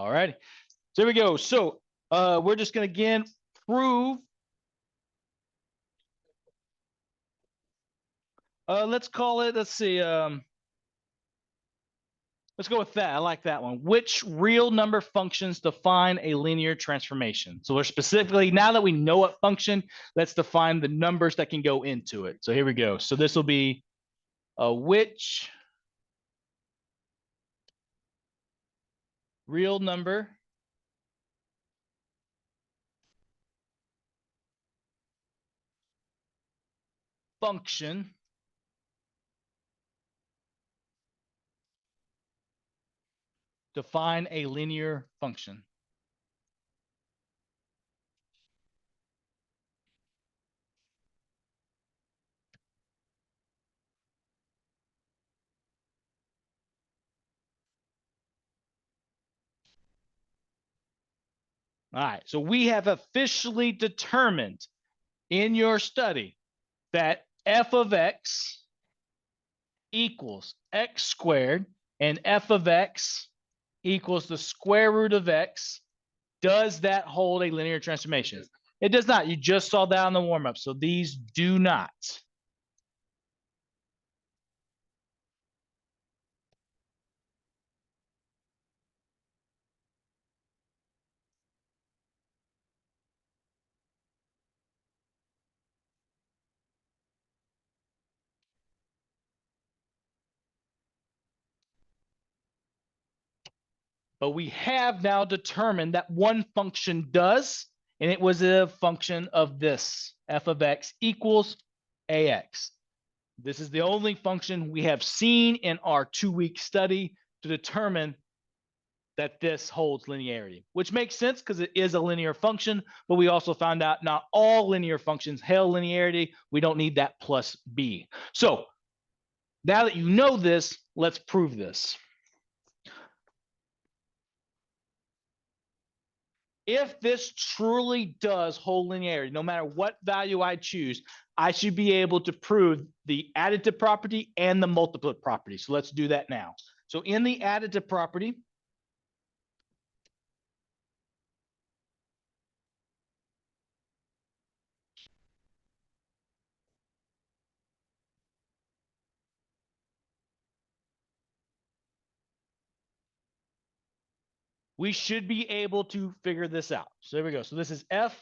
All righty. So here we go. So we're just going to again prove. Let's call it, let's see. Let's go with that. I like that one. Which real number functions define a linear transformation? So we're specifically, now that we know what function, let's define the numbers that can go into it. So here we go. So this will be which real number function define a linear function. All right, so we have officially determined in your study that f of x equals x squared and f of x equals the square root of x. Does that hold a linear transformation? It does not. You just saw that on the warm-up. So these do not. But we have now determined that one function does, and it was a function of this, f of x equals ax. This is the only function we have seen in our 2-week study to determine that this holds linearity, which makes sense because it is a linear function, but we also found out not all linear functions hold linearity. We don't need that plus b. So now that you know this, let's prove this. If this truly does hold linearity, no matter what value I choose, I should be able to prove the additive property and the multiplicative property. So let's do that now. So in the additive property, we should be able to figure this out. So there we go. So this is f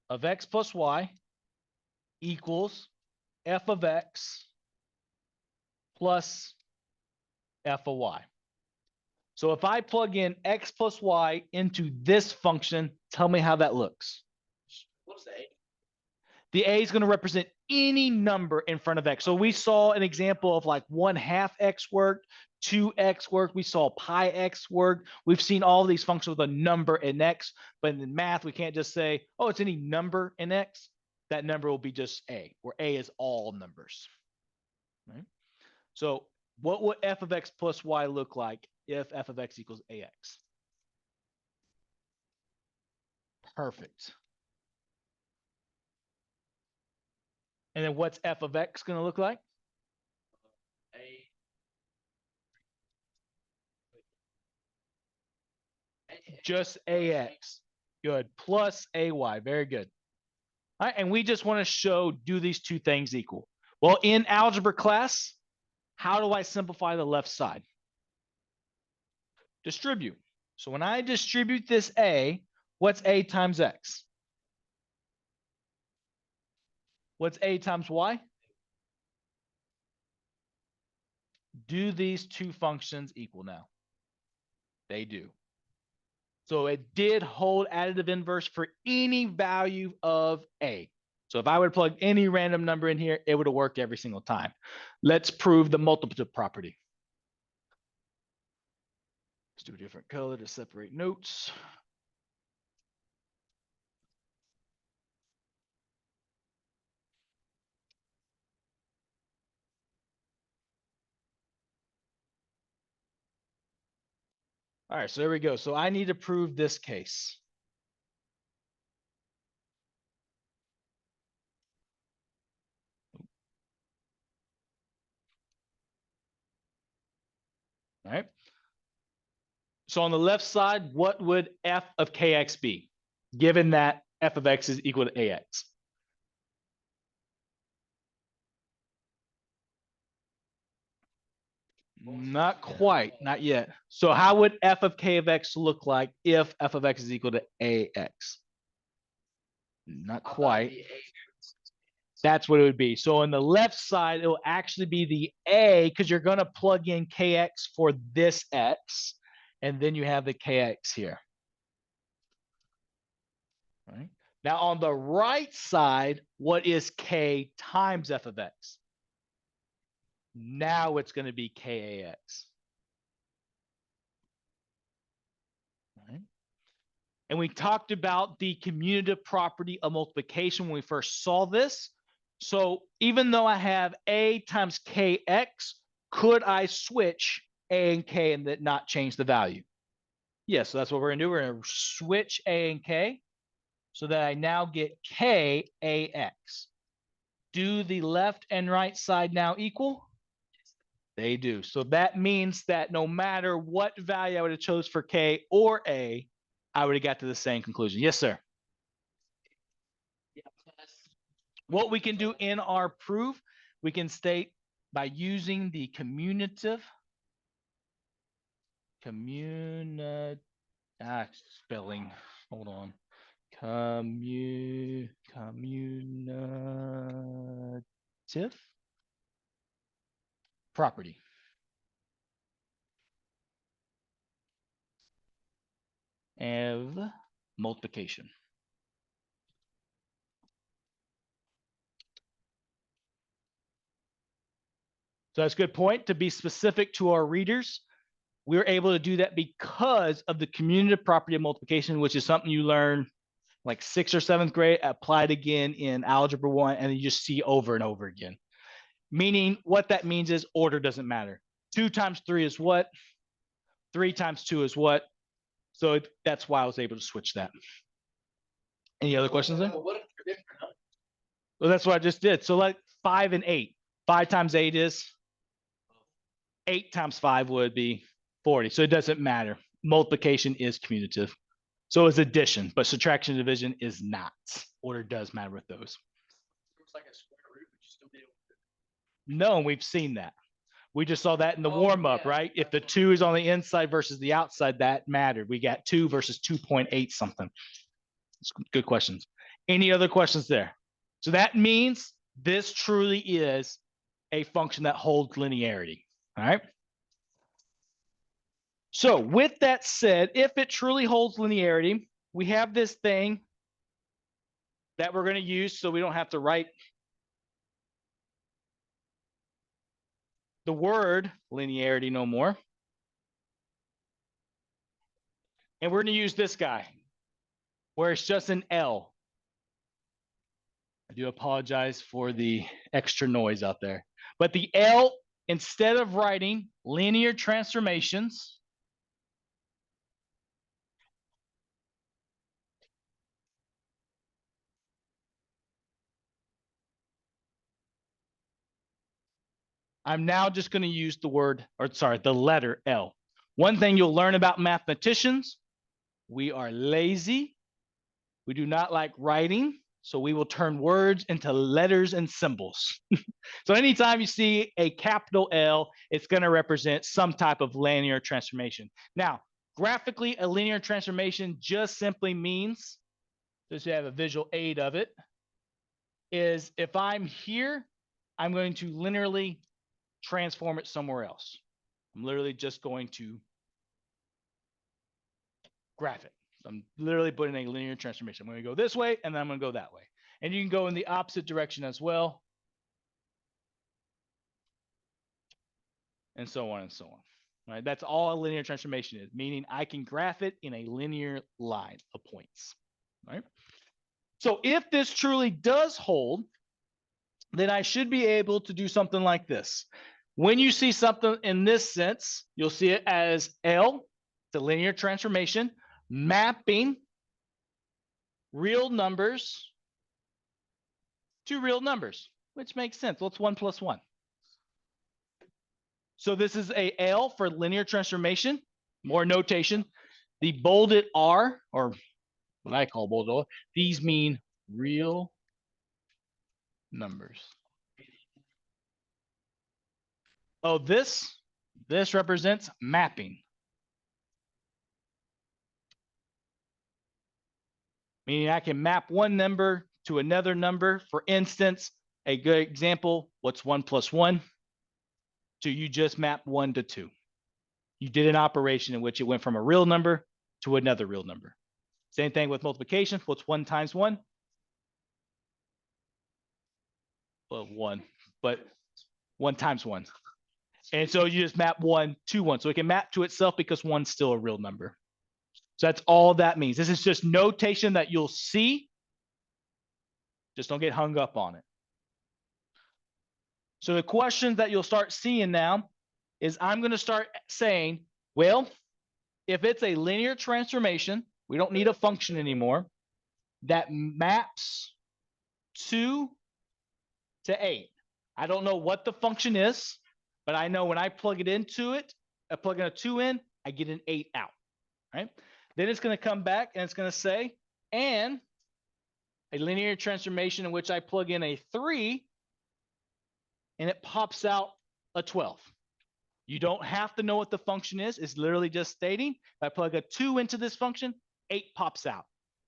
of x plus y equals f of x plus f of y. So if I plug in x plus y into this function, tell me how that looks. What's the A? The A is going to represent any number in front of x. So we saw an example of like 1/2 x worked, 2x worked. We saw pi x worked. We've seen all of these functions with a number in x, but in math, we can't just say, oh, it's any number in x. That number will be just A, where A is all numbers. Right? So what would f of x plus y look like if f of x equals ax? Perfect. And then what's f of x going to look like? A. Just ax. Good. Plus ay. Very good. All right. And we just want to show, do these two things equal? Well, in algebra class, how do I simplify the left side? Distribute. So when I distribute this a, what's a times x? What's a times y? Do these two functions equal now? They do. So it did hold additive inverse for any value of a. So if I would plug any random number in here, it would have worked every single time. Let's prove the multiplicative property. Let's do a different color to separate notes. All right, so there we go. So I need to prove this case. All right. So on the left side, what would f of kx be, given that f of x is equal to ax? Not quite, not yet. So how would f of k of x look like if f of x is equal to ax? Not I thought quite. the A- That's what it would be. So on the left side, it will actually be the a, because you're going to plug in kx for this x, and then you have the kx here. Right. Now on the right side, what is k times f of x? Now it's going to be kax. Right. And we talked about the commutative property of multiplication when we first saw this. So even though I have a times kx, could I switch a and k and that not change the value? Yes, so that's what we're going to do. We're going to switch a and k so that I now get kax. Do the left and right side now equal? They do. So that means that no matter what value I would have chose for k or a, I would have got to the same conclusion. Yes, sir. yeah, plus What we can do in our proof, we can state by using the commutative spelling. Hold on. Commutative property. Of multiplication. So that's a good point. To be specific to our readers, we're able to do that because of the commutative property of multiplication, which is something you learn like 6th or 7th grade, applied again in algebra 1, and you just see over and over again. Meaning what that means is order doesn't matter. 2 times 3 is what? 3 times 2 is what? So that's why I was able to switch that. Any other questions there? Well, what if they're different? Huh? Well, that's what I just did. So like 5 and 8. 5 times 8 is 8 times 5 would be 40. So it doesn't matter. Multiplication is commutative. So is addition, but subtraction and division is not. Order does matter with those. It was like a square root, but you still did it. No, and we've seen that. We just saw that in the Oh, warm up, yeah. right? If the 2 is on the inside versus the outside, that mattered. We got 2 versus 2.8 something. It's good questions. Any other questions there? So that means this truly is a function that holds linearity. All right. So with that said, if it truly holds linearity, we have this thing that we're going to use so we don't have to write the word linearity no more. And we're going to use this guy where it's just an L. I do apologize for the extra noise out there. But the L, instead of writing linear transformations, I'm now just going to use the word, or sorry, the letter L. One thing you'll learn about mathematicians, we are lazy. We do not like writing. So we will turn words into letters and symbols. So anytime you see a capital L, it's going to represent some type of linear transformation. Now, graphically, a linear transformation just simply means, just to have a visual aid of it, is if I'm here, I'm going to linearly transform it somewhere else. I'm literally just going to graph it. So I'm literally putting a linear transformation. I'm going to go this way, and then I'm going to go that way. And you can go in the opposite direction as well. And so on and so on. Right? That's all a linear transformation is, meaning I can graph it in a linear line of points. Right? So if this truly does hold, then I should be able to do something like this. When you see something in this sense, you'll see it as L, the linear transformation, mapping real numbers to real numbers, which makes sense. What's 1 plus 1? So this is a L for linear transformation, more notation. The bolded R, or what I call bolded R, these mean real numbers. Oh, this represents mapping. Meaning I can map one number to another number. For instance, a good example, what's 1 plus 1? 2, you just map 1 to 2. You did an operation in which it went from a real number to another real number. Same thing with multiplication. What's 1 times 1? Well, 1, but 1 times 1. And so you just map 1 to 1. So it can map to itself because 1's still a real number. So that's all that means. This is just notation that you'll see. Just don't get hung up on it. So the questions that you'll start seeing now is I'm going to start saying, well, if it's a linear transformation, we don't need a function anymore, that maps 2 to 8. I don't know what the function is, but I know when I plug it into it, I plug in a 2 in, I get an 8 out, right? Then it's going to come back and it's going to say, and a linear transformation in which I plug in a 3 and it pops out a 12. You don't have to know what the function is. It's literally just stating, if I plug a 2 into this function, 8 pops out.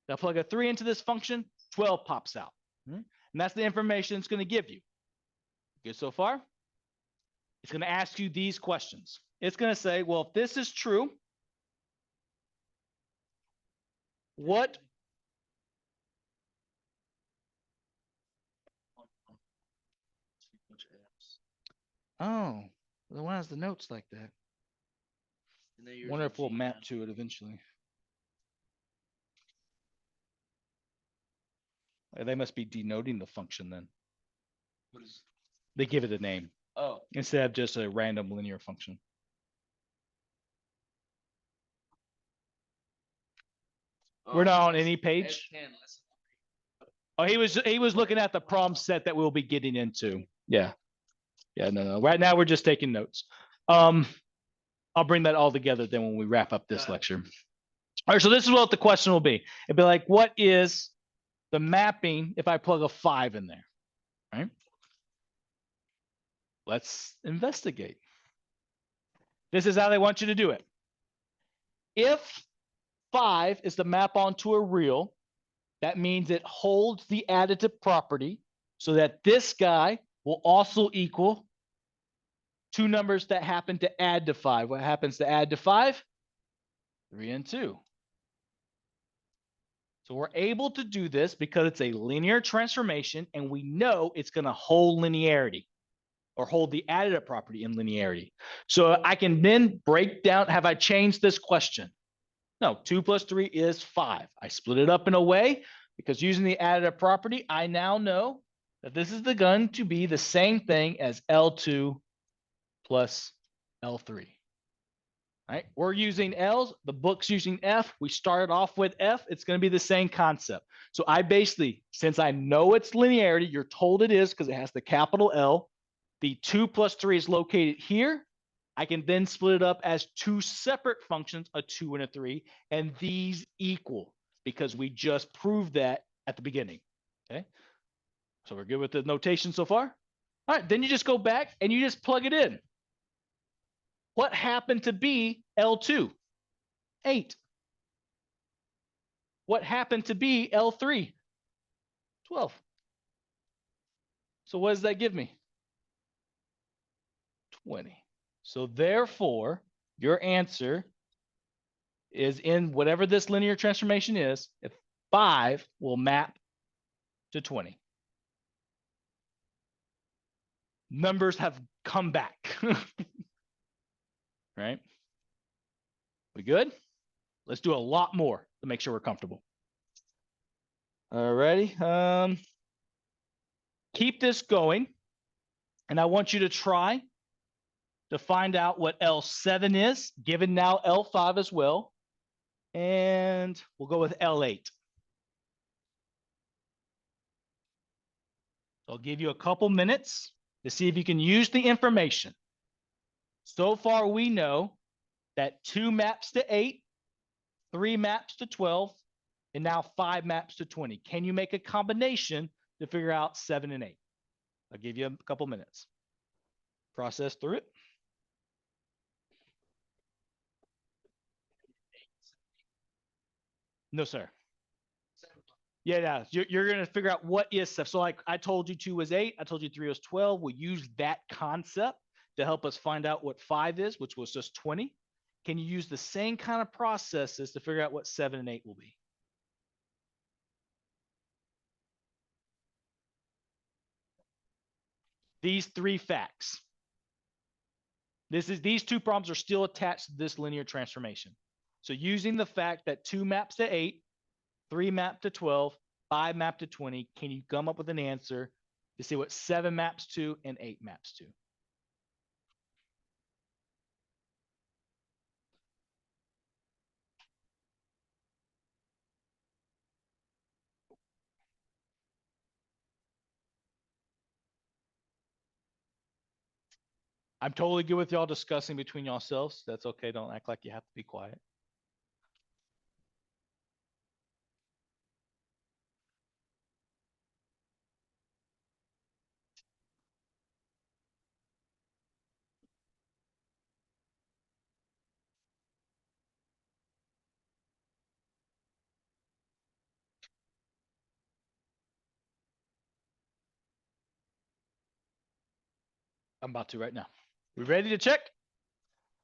If I plug a 3 into this function, 12 pops out. And that's the information it's going to give you. Good so far? It's going to ask you these questions. It's going to say, well, if this is true, what? Oh, well, why is the notes like that? Wonder if we'll map to it eventually. They must be denoting the function then. What is? They give it a name Oh, instead of just a random linear function. We're not on any page. F10, lesson Oh, he was looking at the problem set that we'll be getting into. Yeah. Yeah, no. Right now we're just taking notes. I'll bring that all together then when we wrap up this lecture. All right, so this is what the question will be. It'd be like, what is the mapping if I plug a 5 in there? Right? Let's investigate. This is how they want you to do it. If 5 is the map onto a real, that means it holds the additive property so that this guy will also equal two numbers that happen to add to 5. What happens to add to 5? 3 and 2. So we're able to do this because it's a linear transformation and we know it's going to hold linearity or hold the additive property in linearity. So I can then break down, have I changed this question? No, 2 plus 3 is 5. I split it up in a way because using the additive property, I now know that this is going to be the same thing as L2 plus L3. Right? We're using L's, the book's using F. We started off with F. It's going to be the same concept. So I basically, since I know it's linearity, you're told it is because it has the capital L. The 2 plus 3 is located here. I can then split it up as two separate functions, a 2 and a 3, and these equal because we just proved that at the beginning. Okay. So we're good with the notation so far. All right. Then you just go back and you just plug it in. What happened to be L2? 8. What happened to be L3? 12. So what does that give me? 20. So therefore, your answer is in whatever this linear transformation is, if 5 will map to 20. Numbers have come back. Right? We good? Let's do a lot more to make sure we're comfortable. All righty. Keep this going. And I want you to try to find out what L7 is, given now L5 as well. And we'll go with L8. I'll give you a couple minutes to see if you can use the information. So far, we know that 2 maps to 8, 3 maps to 12, and now 5 maps to 20. Can you make a combination to figure out 7 and 8? I'll give you a couple minutes. Process through it. No, sir. Yeah. You're going to figure out what is stuff. So like I told you 2 was 8. I told you 3 was 12. We'll use that concept to help us find out what 5 is, which was just 20. Can you use the same kind of processes to figure out what 7 and 8 will be? These 3 facts. These 2 problems are still attached to this linear transformation. So using the fact that 2 maps to 8, 3 map to 12, 5 map to 20, can you come up with an answer to see what 7 maps to and 8 maps to? I'm totally good with y'all discussing between yourselves. That's okay. Don't act like you have to be quiet. I'm about to right now. We ready to check?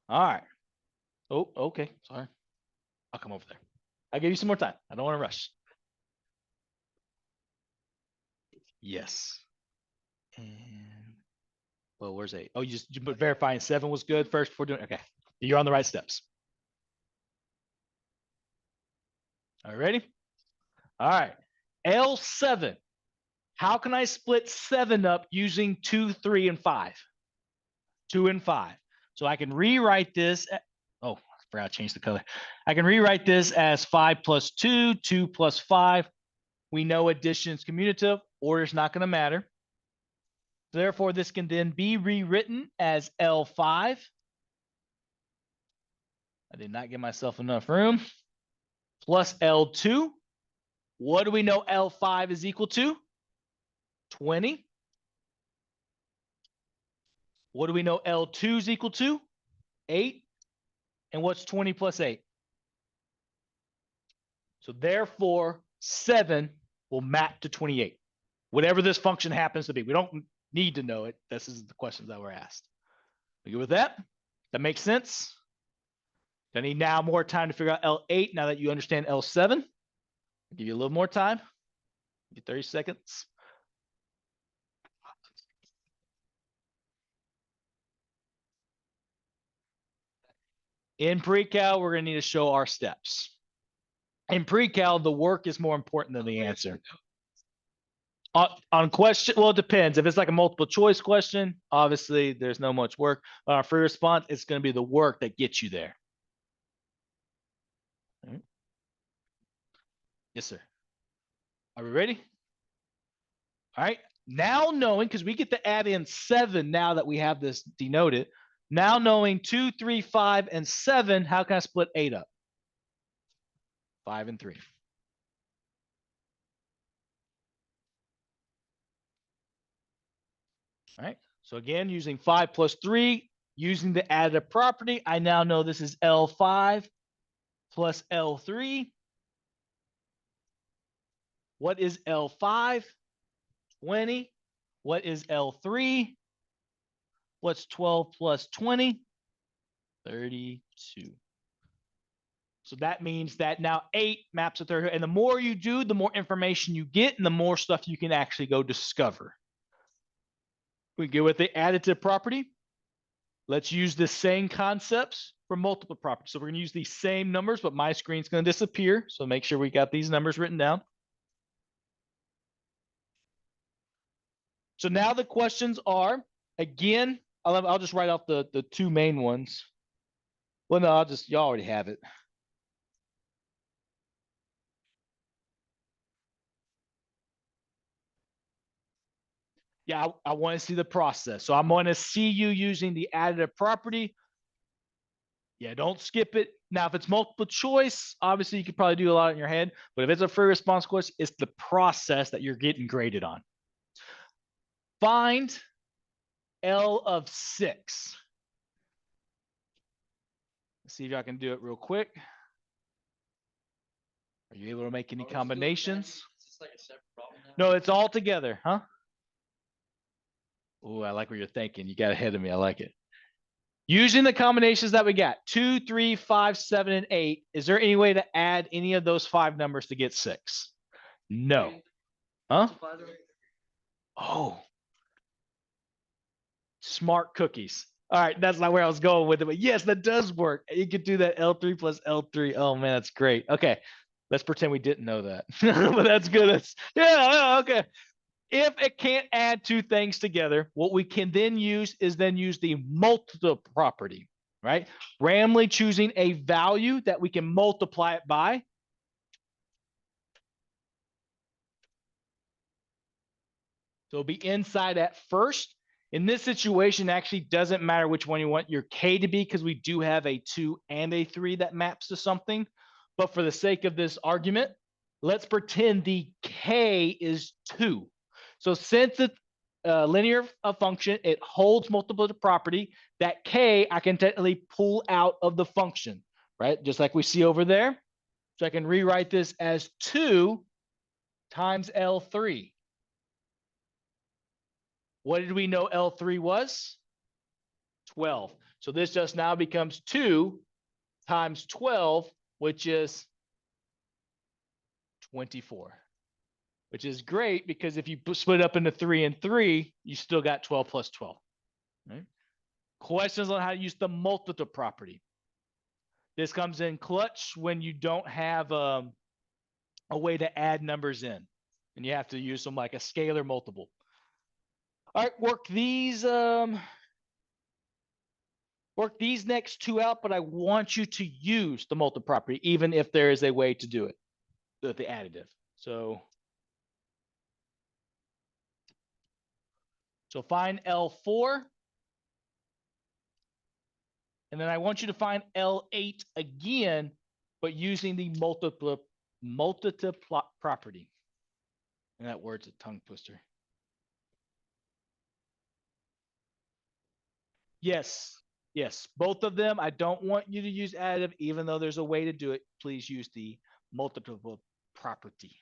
All right. Oh, okay. Sorry. I'll come over there. I'll give you some more time. I don't want to rush. Yes. And well, where's 8? Oh, you put verifying 7 was good first before doing. Okay. You're on the right steps. All right, ready? All right. L7. How can I split 7 up using 2, 3, and 5? 2 and 5. So I can rewrite this. Oh, I forgot to change the color. I can rewrite this as 5 plus 2, 2 plus 5. We know addition is commutative. Order is not going to matter. Therefore, this can then be rewritten as L5. I did not give myself enough room. Plus L2. What do we know L5 is equal to? 20. What do we know L2 is equal to? 8. And what's 20 plus 8? So therefore, 7 will map to 28. Whatever this function happens to be. We don't need to know it. This is the questions that were asked. We good with that? That makes sense? I need now more time to figure out L8 now that you understand L7. I'll give you a little more time. Give you 30 seconds. In pre-cal, we're going to need to show our steps. In pre-cal, the work is more important than the answer. On question, well, it depends. If it's like a multiple choice question, obviously there's no much work. On our free response, it's going to be the work that gets you there. Right. Yes, sir. Are we ready? All right. Now knowing, because we get to add in 7 now that we have this denoted. Now knowing 2, 3, 5, and 7, how can I split 8 up? 5 and 3. All right. So again, using 5 plus 3, using the additive property, I now know this is L5 plus L3. What is L5? 20. What is L3? What's 12 plus 20? 32. So that means that now 8 maps to 30. And the more you do, the more information you get and the more stuff you can actually go discover. We go with the additive property. Let's use the same concepts for multiple properties. So we're going to use these same numbers, but my screen's going to disappear. So make sure we got these numbers written down. So now the questions are, again, I'll just write off the 2 main ones. Well, no, y'all already have it. Yeah, I want to see the process. So I'm going to see you using the additive property. Yeah, don't skip it. Now, if it's multiple choice, obviously you could probably do a lot in your head, but if it's a free response question, it's the process that you're getting graded on. Find L of 6. Let's see if I can do it real quick. Are you able to make any Are we still combinations? expanding? Is this like a separate problem now? No, it's all together, huh? Oh, I like what you're thinking. You got ahead of me. I like it. Using the combinations that we got, 2, 3, 5, 7, and 8, is there any way to add any of those 5 numbers to get 6? No. Huh? Multiply them? Oh. Smart cookies. All right, that's not where I was going with it, but yes, that does work. You could do that L3 plus L3. Oh man, that's great. Okay, let's pretend we didn't know that, but that's good. That's yeah, okay. If it can't add 2 things together, what we can then use is use the multiple property, right? Randomly choosing a value that we can multiply it by. So it'll be inside at first. In this situation, actually doesn't matter which one you want your K to be because we do have a 2 and a 3 that maps to something. But for the sake of this argument, let's pretend the K is 2. So since it's a linear function, it holds multiple property. That K I can technically pull out of the function, right? Just like we see over there. So I can rewrite this as 2 times L3. What did we know L3 was? 12. So this just now becomes 2 times 12, which is 24, which is great because if you split up into 3 and 3, you still got 12 plus 12. Right? Questions on how to use the multiple property. This comes in clutch when you don't have a way to add numbers in, and you have to use them like a scalar multiple. All right, work these next 2 out, but I want you to use the multiple property, even if there is a way to do it, the additive. So find L4. And then I want you to find L8 again, but using the multiple property. And that word's a tongue twister. Yes, yes, both of them. I don't want you to use additive, even though there's a way to do it. Please use the multiple property.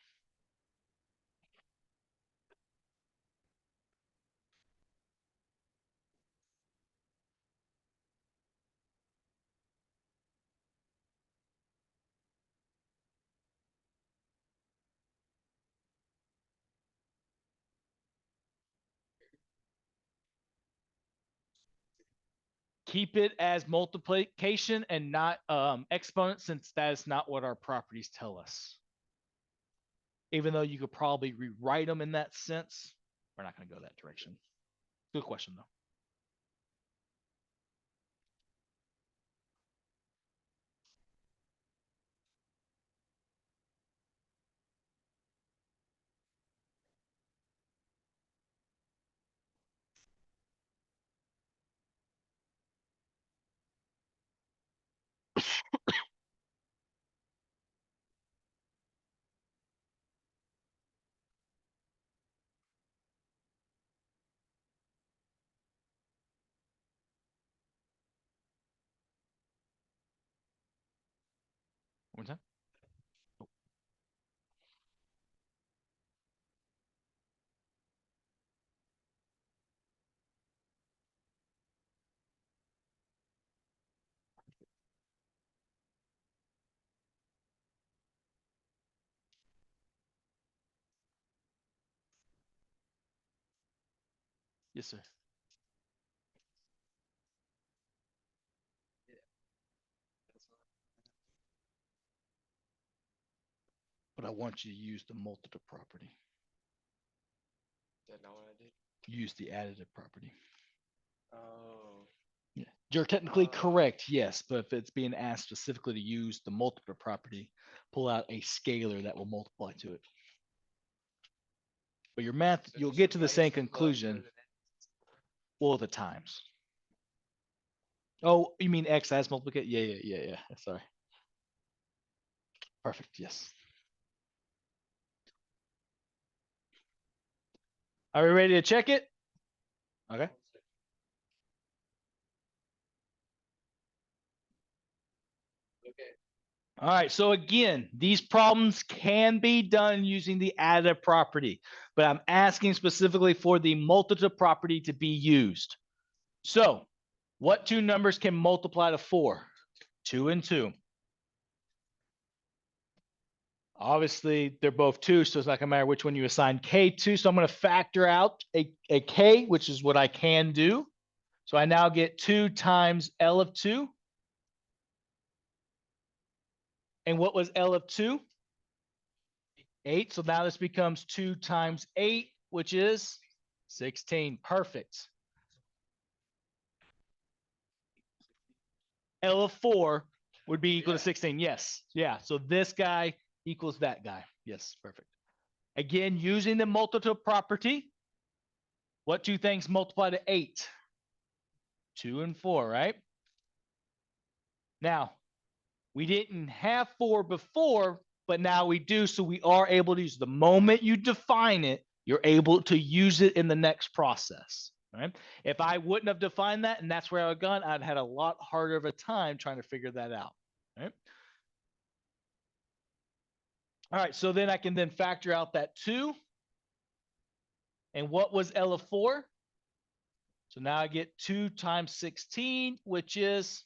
Keep it as multiplication and not exponent, since that is not what our properties tell us. Even though you could probably rewrite them in that sense, we're not going to go that direction. Good question, though. One time. Yes, sir. But I want you to use the multiple property. Is that not what I did? Use the additive property. Oh. Yeah. You're technically correct, yes, but if it's being asked specifically to use the multiple property, pull out a scalar that will multiply to it. But your math, So you'll just get to the write same some plus conclusion rather than- all the times. Oh, you mean X as multiplication? Yeah. Sorry. Perfect. Yes. Are we ready to check it? Okay. Okay. All right. So again, these problems can be done using the additive property, but I'm asking specifically for the multiplicative property to be used. So what two numbers can multiply to 4? 2 and 2. Obviously, they're both 2, so it's not gonna matter which one you assign K to. So I'm gonna factor out a K, which is what I can do. So I now get 2 times L of 2. And what was L of 2? 8. So now this becomes 2 times 8, which is 16. Perfect. L of 4 would be equal to 16. Yes. Yeah. So this guy equals that guy. Yes. Perfect. Again, using the multiplicative property, what two things multiply to 8? 2 and 4, right? Now, we didn't have 4 before, but now we do. So we are able to use the moment you define it, you're able to use it in the next process. Right? If I wouldn't have defined that and that's where I would gone, I'd had a lot harder of a time trying to figure that out. Right? All right, so then I can then factor out that 2. And what was L of 4? So now I get 2 times 16, which is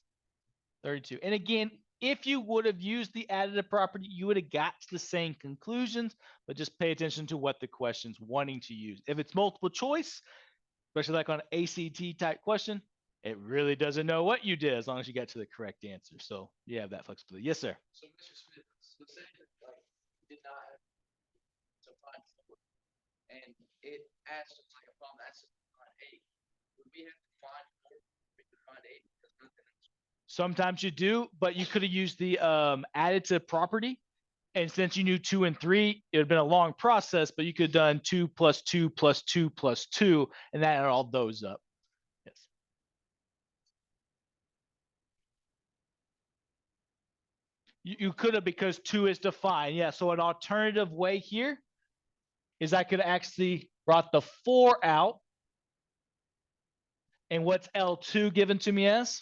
32. And again, if you would have used the additive property, you would have got to the same conclusions, but just pay attention to what the question's wanting to use. If it's multiple choice, especially like on an ACT type question, it really doesn't know what you did as long as you got to the correct answer. So you have that flexibility. Yes, sir. So, Mr. Smith, so say that like you did not have to find 4, and it asked us like a problem asked us to find 8. Would we have to find 4? We could find 8 because nothing else. Sometimes you do, but you could have used the additive property. And since you knew 2 and 3, it would have been a long process, but you could have done 2 plus 2 plus 2 plus 2, and that added all those up. Yes. You could have because 2 is defined. Yeah. So an alternative way here is I could actually brought the 4 out. And what's L2 given to me as?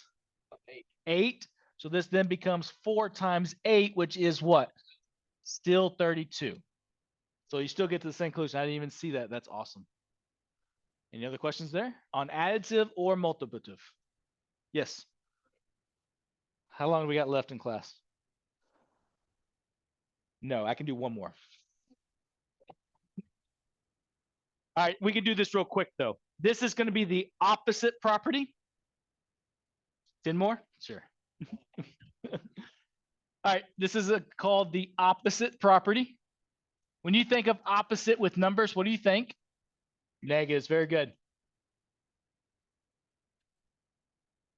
8. 8. So this then becomes 4 times 8, which is what? Still 32. So you still get to the same conclusion. I didn't even see that. That's awesome. Any other questions there on additive or multiplicative? Yes. How long do we got left in class? No, I can do one more. All right, we can do this real quick though. This is going to be the opposite property. 10 more? Sure. All right, this is called the opposite property. When you think of opposite with numbers, what do you think? Negatives, very good.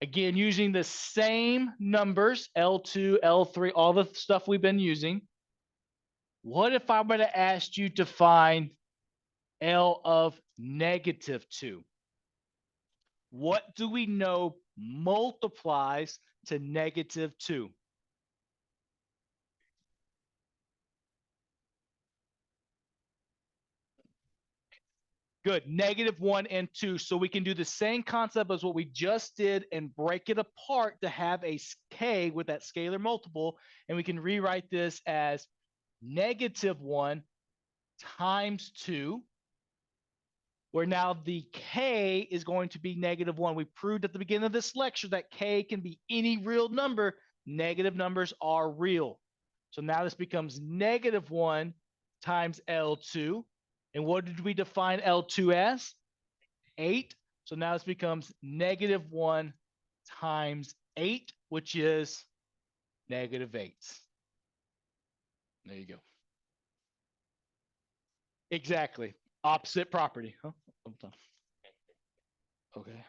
Again, using the same numbers, L2, L3, all the stuff we've been using. What if I were to ask you to find L of -2? What do we know multiplies to -2? Good, -1 and 2. So we can do the same concept as what we just did and break it apart to have a K with that scalar multiple. And we can rewrite this as -1 times 2, where now the K is going to be -1. We proved at the beginning of this lecture that K can be any real number. Negative numbers are real. So now this becomes -1 times L2. And what did we define L2 as? 8. So now this becomes -1 times 8, which is -8. There you go. Exactly. Opposite property. Huh? Okay.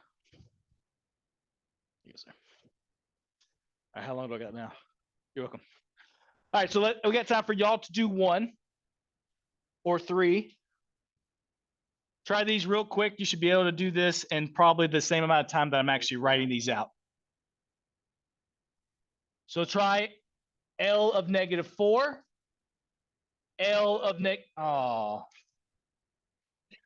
Yes, sir. All right, how long do I got now? You're welcome. All right, so we got time for y'all to do 1 or 3. Try these real quick. You should be able to do this in probably the same amount of time that I'm actually writing these out. So try L of -4. L of oh.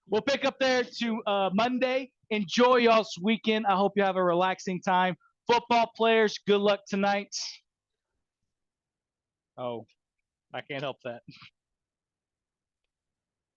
We'll pick up there to Monday. Enjoy y'all's weekend. I hope you have a relaxing time. Football players, good luck tonight. Oh, I can't help that.